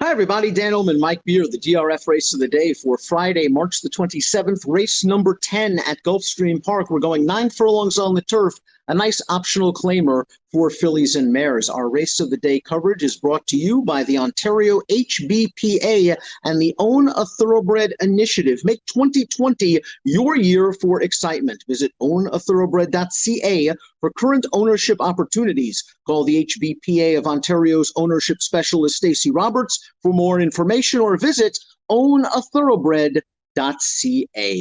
Hi, everybody. Dan Illman and Mike Beer, the DRF race of the day for Friday, March the 27th, race number 10 at Gulfstream Park. We're going 9 furlongs on the turf, a nice optional claimer for fillies and mares. Our race of the day coverage is brought to you by the Ontario HBPA and the Own a Thoroughbred initiative. Make 2020 your year for excitement. Visit ownathoroughbred.ca for current ownership opportunities. Call the HBPA of Ontario's ownership specialist, Stacey Roberts, for more information, or visit ownathoroughbred.ca.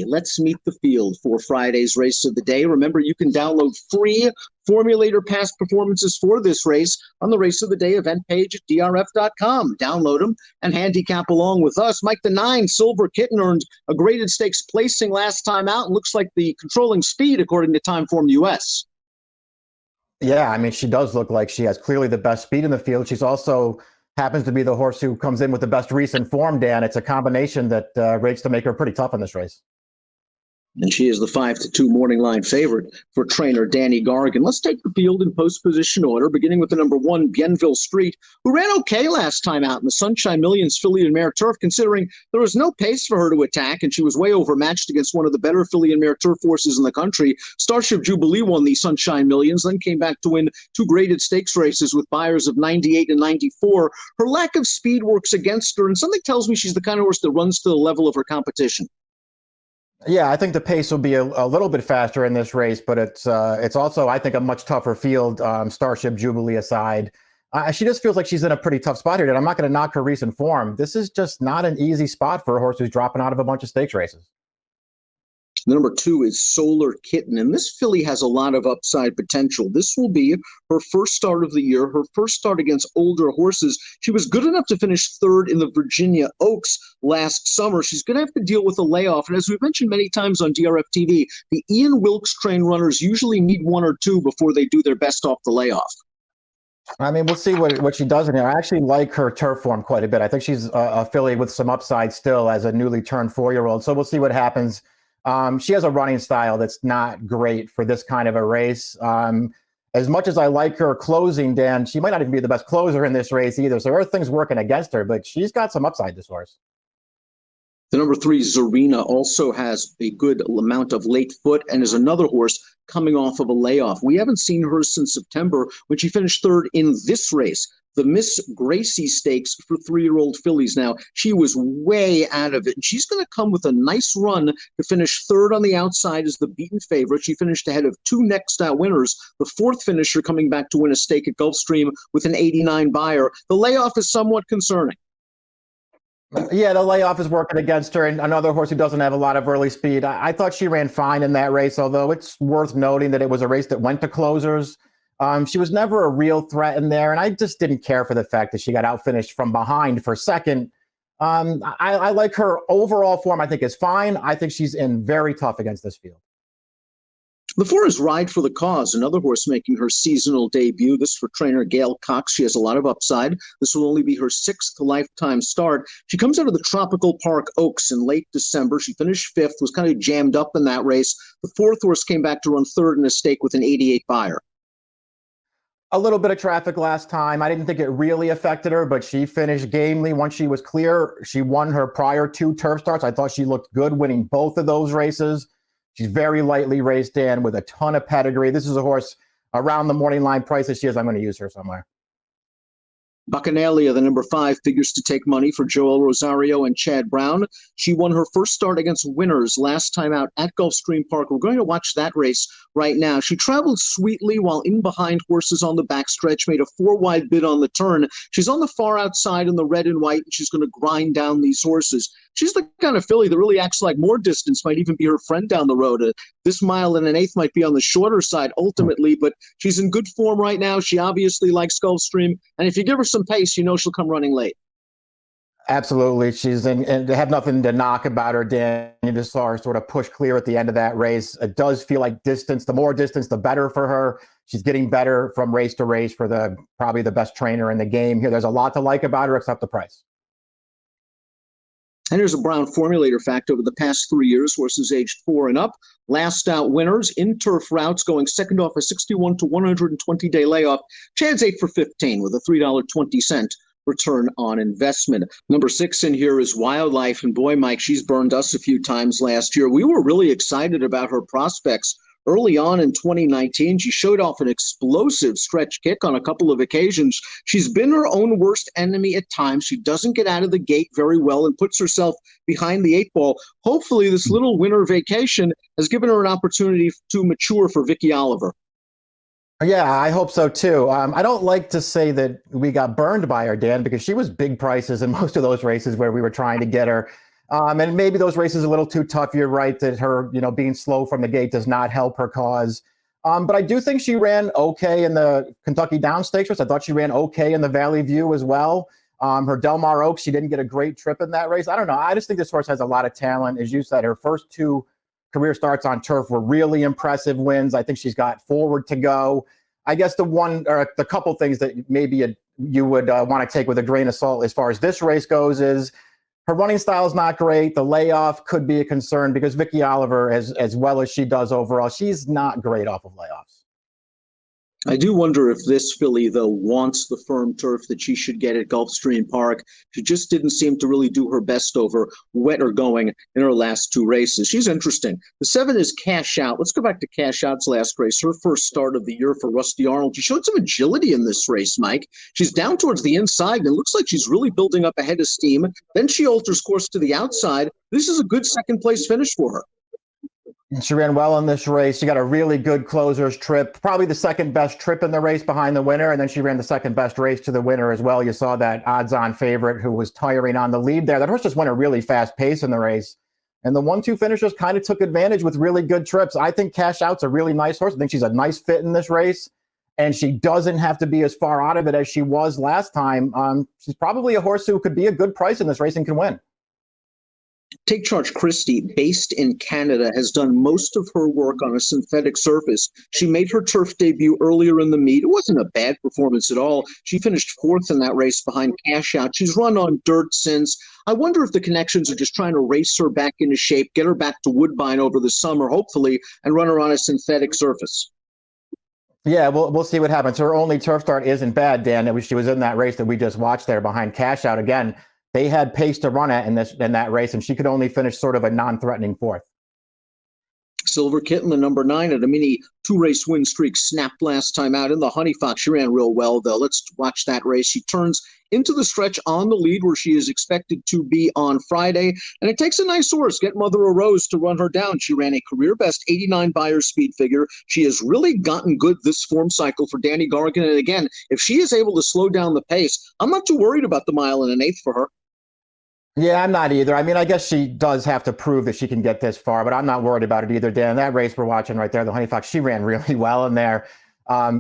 Let's meet the field for Friday's race of the day. Remember, you can download free Formulator past performances for this race on the Race of the Day event page at DRF.com. Download them and handicap along with us. Mike, the 9 Silver Kitten earned a graded stakes placing last time out and looks like the controlling speed according to Timeform US. Yeah, I mean, she does look like she has clearly the best speed in the field. She's also happens to be the horse who comes in with the best recent form, Dan. It's a combination that rates to make her pretty tough in this race. And she is the 5-2 morning line favorite for trainer Danny Gargan. Let's take the field in post position order, beginning with the number 1, Bienville Street, who ran okay last time out in the Sunshine Millions filly and mare turf, considering there was no pace for her to attack, and she was way overmatched against one of the better filly and mare turf horses in the country. Starship Jubilee won the Sunshine Millions, then came back to win 2 graded stakes races with buyers of 98 and 94. Her lack of speed works against her, and something tells me she's the kind of horse that runs to the level of her competition. Yeah, I think the pace will be a little bit faster in this race, but it's also, I think, a much tougher field, Starship Jubilee aside. She just feels like she's in a pretty tough spot here, and I'm not going to knock her recent form. This is just not an easy spot for a horse who's dropping out of a bunch of stakes races. Number 2 is Solar Kitten, and this filly has a lot of upside potential. This will be her first start of the year, her first start against older horses. She was good enough to finish 3rd in the Virginia Oaks last summer. She's going to have to deal with a layoff, and as we've mentioned many times on DRFTV, the Ian Wilkes trained runners usually need 1 or 2 before they do their best off the layoff. I mean, we'll see what she does in here. I actually like her turf form quite a bit. I think she's a filly with some upside still as a newly turned 4-year-old, so we'll see what happens. She has a running style that's not great for this kind of a race. As much as I like her closing, Dan, she might not even be the best closer in this race either. So there are things working against her, but she's got some upside, this horse. The number 3, Zarina, also has a good amount of late foot and is another horse coming off of a layoff. We haven't seen her since September when she finished 3rd in this race, the Miss Gracie Stakes for 3-year-old fillies. Now, she was way out of it, and she's going to come with a nice run to finish 3rd on the outside as the beaten favorite. She finished ahead of 2 next out winners, the 4th finisher coming back to win a stake at Gulfstream with an 89 buyer. The layoff is somewhat concerning. Yeah, the layoff is working against her, and another horse who doesn't have a lot of early speed. I thought she ran fine in that race, although it's worth noting that it was a race that went to closers. She was never a real threat in there, and I just didn't care for the fact that she got outfinished from behind for second. I like her overall form. I think is fine. I think she's in very tough against this field. The 4 is Ride for the Cause, another horse making her seasonal debut. This for trainer Gail Cox. She has a lot of upside. This will only be her 6th lifetime start. She comes out of the Tropical Park Oaks in late December. She finished 5th, was kind of jammed up in that race. The 4th horse came back to run 3rd in a stake with an 88 buyer. A little bit of traffic last time. I didn't think it really affected her, but she finished gamely once she was clear. She won her prior 2 turf starts. I thought she looked good winning both of those races. She's very lightly raced in with a ton of pedigree. This is a horse around the morning line price as she is. I'm going to use her somewhere. Bacchanalia, the number 5, figures to take money for Joel Rosario and Chad Brown. She won her first start against winners last time out at Gulfstream Park. We're going to watch that race right now. She traveled sweetly while in behind horses on the backstretch, made a 4-wide bid on the turn. She's on the far outside in the red and white, and she's going to grind down these horses. She's the kind of filly that really acts like more distance might even be her friend down the road. This 1 1/8 might be on the shorter side ultimately, but she's in good form right now. She obviously likes Gulfstream, and if you give her some pace, you know she'll come running late. Absolutely. She's in, and have nothing to knock about her, Dan. You just saw her sort of push clear at the end of that race. It does feel like distance, the more distance, the better for her. She's getting better from race to race for probably the best trainer in the game here. There's a lot to like about her except the price. And here's a Brown formulator fact. Over the past 3 years, horses aged 4 and up, last out winners in turf routes, going second off a 61 to 120 day layoff. Chad's 8 for 15 with a $3.20 return on investment. Number 6 in here is Wildlife. And boy, Mike, she's burned us a few times last year. We were really excited about her prospects early on in 2019. She showed off an explosive stretch kick on a couple of occasions. She's been her own worst enemy at times. She doesn't get out of the gate very well and puts herself behind the 8 ball. Hopefully, this little winter vacation has given her an opportunity to mature for Vicky Oliver. Yeah, I hope so too. I don't like to say that we got burned by her, Dan, because she was big prices in most of those races where we were trying to get her. And maybe those races are a little too tough. You're right that her, being slow from the gate does not help her cause. But I do think she ran okay in the Kentucky Downstakes race. I thought she ran okay in the Valley View as well. Her Del Mar Oaks, she didn't get a great trip in that race. I don't know. I just think this horse has a lot of talent. As you said, her first 2 career starts on turf were really impressive wins. I think she's got forward to go. I guess the one or the couple things that maybe you would want to take with a grain of salt as far as this race goes is her running style is not great. The layoff could be a concern because Vicky Oliver, as well as she does overall, she's not great off of layoffs. I do wonder if this filly, though, wants the firm turf that she should get at Gulfstream Park. She just didn't seem to really do her best over wet or going in her last 2 races. She's interesting. The 7 is Cash Out. Let's go back to Cash Out's last race, her first start of the year for Rusty Arnold. She showed some agility in this race, Mike. She's down towards the inside, and it looks like she's really building up a head of steam. Then she alters course to the outside. This is a good second-place finish for her. She ran well in this race. She got a really good closer's trip, probably the second best trip in the race behind the winner. And then she ran the second best race to the winner as well. You saw that odds-on favorite who was tiring on the lead there. That horse just went a really fast pace in the race. And the 1-2 finishers kind of took advantage with really good trips. I think Cash Out's a really nice horse. I think she's a nice fit in this race. And she doesn't have to be as far out of it as she was last time. She's probably a horse who could be a good price in this race and can win. Take Charge Christie, based in Canada, has done most of her work on a synthetic surface. She made her turf debut earlier in the meet. It wasn't a bad performance at all. She finished 4th in that race behind Cash Out. She's run on dirt since. I wonder if the connections are just trying to race her back into shape, get her back to Woodbine over the summer, hopefully, and run her on a synthetic surface. Yeah, we'll see what happens. Her only turf start isn't bad, Dan. She was in that race that we just watched there behind Cash Out again. They had pace to run at in that race, and she could only finish sort of a non-threatening 4th. Silver Kitten, the number 9, at a mini 2-race win streak, snapped last time out in the Honey Fox. She ran real well, though. Let's watch that race. She turns into the stretch on the lead where she is expected to be on Friday, and it takes a nice horse, Get Mother a Rose, to run her down. She ran a career-best 89 Beyer speed figure. She has really gotten good this form cycle for Danny Gargan, and again, if she is able to slow down the pace, I'm not too worried about the 1 1/8 for her. Yeah, I'm not either. I mean, I guess she does have to prove that she can get this far, but I'm not worried about it either, Dan. That race we're watching right there, the Honey Fox, she ran really well in there.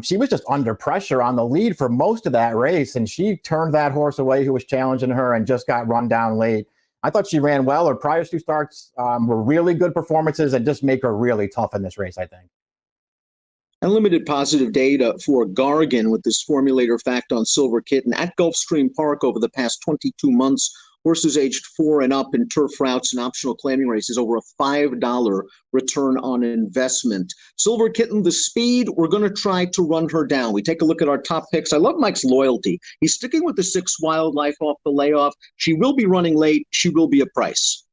She was just under pressure on the lead for most of that race, and she turned that horse away who was challenging her and just got run down late. I thought she ran well. Her prior 2 starts were really good performances and just make her really tough in this race, I think. Unlimited positive data for Gargan with this formulator fact on Silver Kitten at Gulfstream Park over the past 22 months. Horses aged 4 and up in turf routes and optional claiming races, over a $5 return on investment. Silver Kitten, the speed, we're going to try to run her down. We take a look at our top picks. I love Mike's loyalty. He's sticking with the 6 Wildlife off the layoff. She will be running late. She will be a price.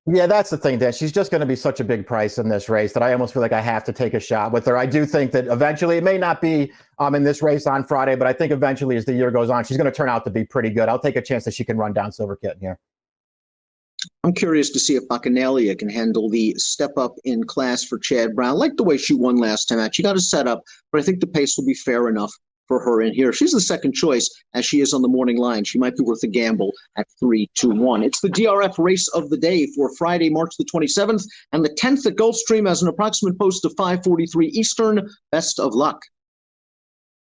Yeah, that's the thing, Dan. She's just going to be such a big price in this race that I almost feel like I have to take a shot with her. I do think that eventually, it may not be in this race on Friday, but I think eventually as the year goes on, she's going to turn out to be pretty good. I'll take a chance that she can run down Silver Kitten here. I'm curious to see if Bacchanalia can handle the step up in class for Chad Brown. I like the way she won last time out. She got a setup, but I think the pace will be fair enough for her in here. She's the second choice as she is on the morning line. She might be worth a gamble at 3-2-1. It's the DRF race of the day for Friday, March the 27th, and the 10th at Gulfstream has an approximate post of 5:43 Eastern. Best of luck.